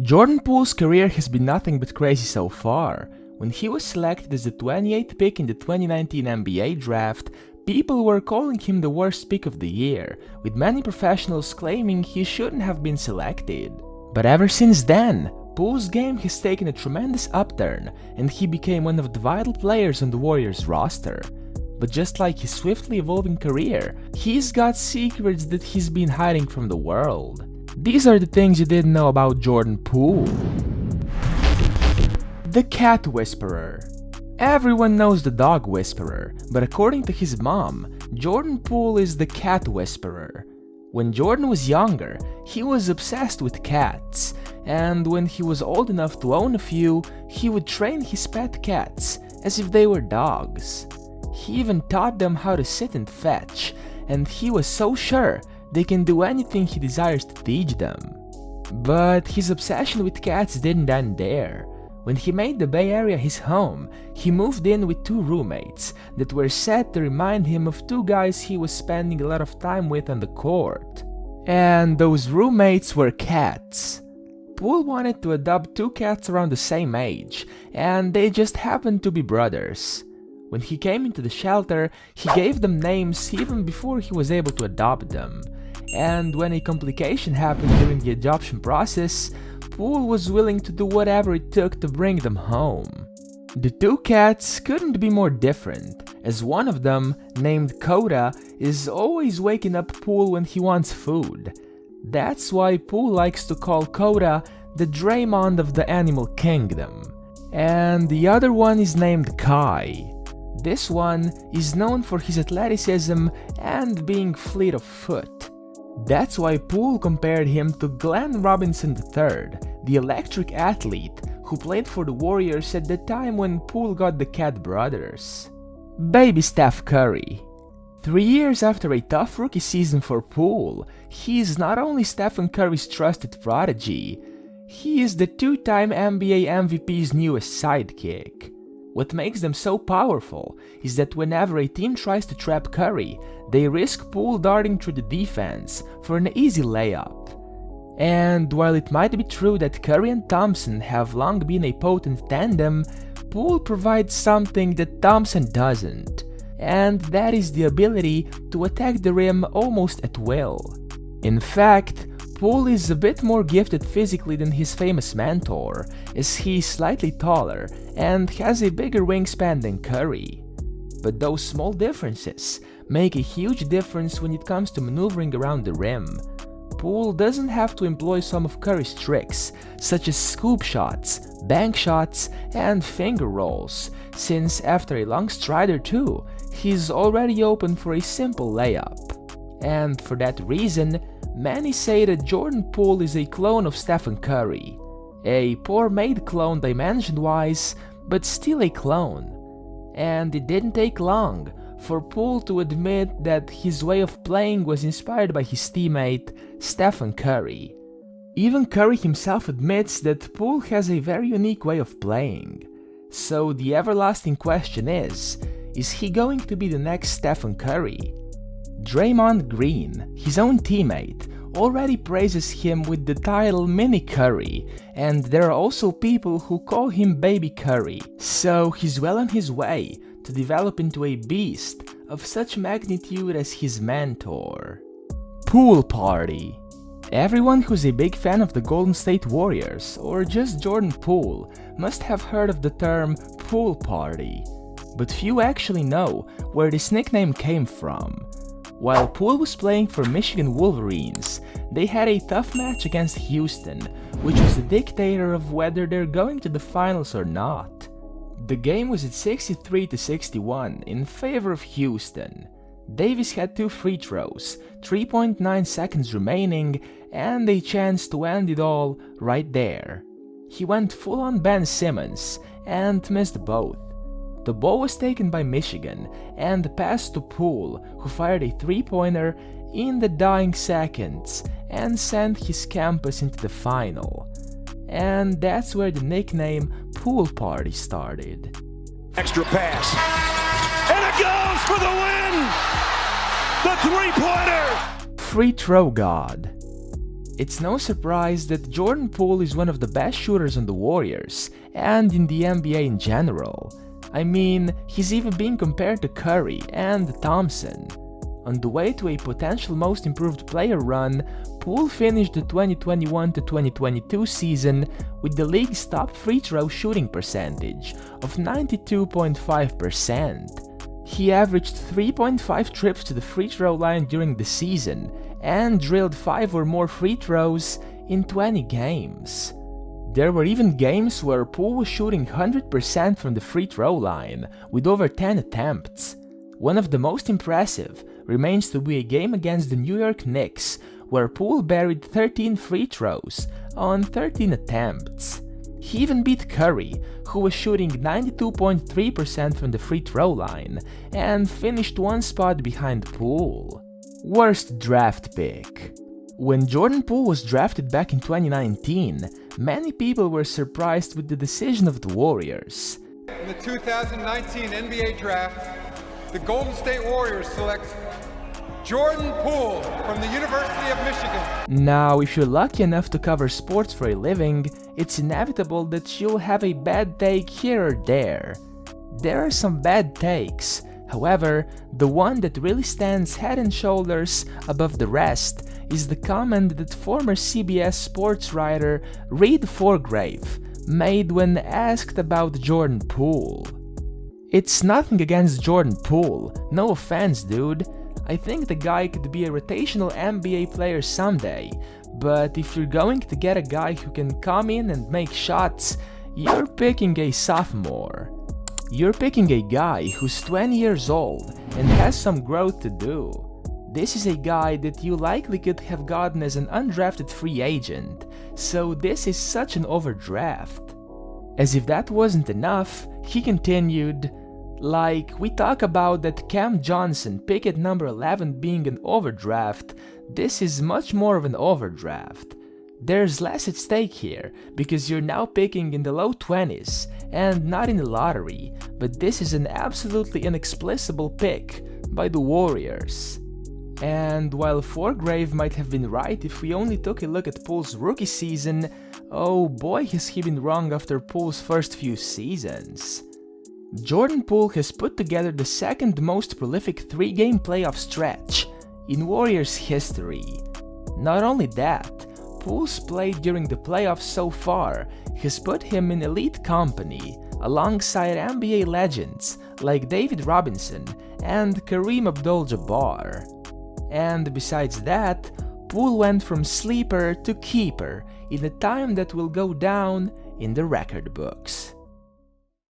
Jordan Poole's career has been nothing but crazy so far. When he was selected as the 28th pick in the 2019 NBA draft, people were calling him the worst pick of the year, with many professionals claiming he shouldn't have been selected. But ever since then, Poole's game has taken a tremendous upturn, and he became one of the vital players on the Warriors roster. But just like his swiftly evolving career, he's got secrets that he's been hiding from the world. These are the things you didn't know about Jordan Poole. The Cat Whisperer. Everyone knows the Dog Whisperer, but according to his mom, Jordan Poole is the Cat Whisperer. When Jordan was younger, he was obsessed with cats, and when he was old enough to own a few, he would train his pet cats as if they were dogs. He even taught them how to sit and fetch, and he was so sure they can do anything he desires to teach them. But his obsession with cats didn't end there. When he made the Bay Area his home, he moved in with two roommates that were set to remind him of two guys he was spending a lot of time with on the court. And those roommates were cats. Poole wanted to adopt two cats around the same age, and they just happened to be brothers. When he came into the shelter, he gave them names even before he was able to adopt them. And when a complication happened during the adoption process, Poole was willing to do whatever it took to bring them home. The two cats couldn't be more different, as one of them, named Coda, is always waking up Poole when he wants food. That's why Poole likes to call Coda the Draymond of the animal kingdom. And the other one is named Kai. This one is known for his athleticism and being fleet of foot. That's why Poole compared him to Glenn Robinson III, the electric athlete who played for the Warriors at the time when Poole got the Cat brothers. Baby Steph Curry. 3 years after a tough rookie season for Poole, he is not only Stephen Curry's trusted prodigy, he is the two-time NBA MVP's newest sidekick. What makes them so powerful is that whenever a team tries to trap Curry, they risk Poole darting through the defense for an easy layup. And while it might be true that Curry and Thompson have long been a potent tandem, Poole provides something that Thompson doesn't, and that is the ability to attack the rim almost at will. In fact, Poole is a bit more gifted physically than his famous mentor, as he's slightly taller and has a bigger wingspan than Curry. But those small differences make a huge difference when it comes to maneuvering around the rim. Poole doesn't have to employ some of Curry's tricks, such as scoop shots, bank shots, and finger rolls, since after a long stride or two, he's already open for a simple layup. And for that reason, many say that Jordan Poole is a clone of Stephen Curry. A poor-made clone dimension-wise, but still a clone. And it didn't take long for Poole to admit that his way of playing was inspired by his teammate, Stephen Curry. Even Curry himself admits that Poole has a very unique way of playing. So the everlasting question is he going to be the next Stephen Curry? Draymond Green, his own teammate, already praises him with the title Mini Curry, and there are also people who call him Baby Curry, so he's well on his way to develop into a beast of such magnitude as his mentor. Poole Party. Everyone who's a big fan of the Golden State Warriors, or just Jordan Poole, must have heard of the term Poole Party, but few actually know where this nickname came from. While Poole was playing for Michigan Wolverines, they had a tough match against Houston, which was the dictator of whether they're going to the finals or not. The game was at 63-61 in favor of Houston. Davis had 2 free throws, 3.9 seconds remaining, and a chance to end it all right there. He went full on Ben Simmons and missed both. The ball was taken by Michigan and passed to Poole, who fired a three-pointer in the dying seconds and sent his campus into the final. And that's where the nickname Poole Party started. Extra pass, and it goes for the win! The three-pointer! Free throw god. It's no surprise that Jordan Poole is one of the best shooters on the Warriors, and in the NBA in general. I mean, he's even being compared to Curry and Thompson. On the way to a potential most improved player run, Poole finished the 2021-2022 season with the league's top free throw shooting percentage of 92.5%. He averaged 3.5 trips to the free throw line during the season and drilled 5 or more free throws in 20 games. There were even games where Poole was shooting 100% from the free throw line with over 10 attempts. One of the most impressive remains to be a game against the New York Knicks, where Poole buried 13 free throws on 13 attempts. He even beat Curry, who was shooting 92.3% from the free throw line, and finished one spot behind Poole. Worst draft pick. When Jordan Poole was drafted back in 2019, many people were surprised with the decision of the Warriors. In the 2019 NBA Draft, the Golden State Warriors select Jordan Poole from the University of Michigan. Now, if you're lucky enough to cover sports for a living, it's inevitable that you'll have a bad take here or there. There are some bad takes. However, the one that really stands head and shoulders above the rest is the comment that former CBS sports writer Reed Forgrave made when asked about Jordan Poole. It's nothing against Jordan Poole, no offense, dude. I think the guy could be a rotational NBA player someday, but if you're going to get a guy who can come in and make shots, you're picking a sophomore. You're picking a guy who's 20 years old and has some growth to do. This is a guy that you likely could have gotten as an undrafted free agent, so this is such an overdraft. As if that wasn't enough, he continued, like, we talk about that Cam Johnson pick at number 11 being an overdraft, this is much more of an overdraft. There's less at stake here, because you're now picking in the low 20s, and not in the lottery, but this is an absolutely inexplicable pick by the Warriors. And while Forgrave might have been right if we only took a look at Poole's rookie season, oh boy has he been wrong after Poole's first few seasons. Jordan Poole has put together the second most prolific 3-game playoff stretch in Warriors history. Not only that, Poole's play during the playoffs so far has put him in elite company alongside NBA legends like David Robinson and Kareem Abdul-Jabbar. And besides that, Poole went from sleeper to keeper in a time that will go down in the record books.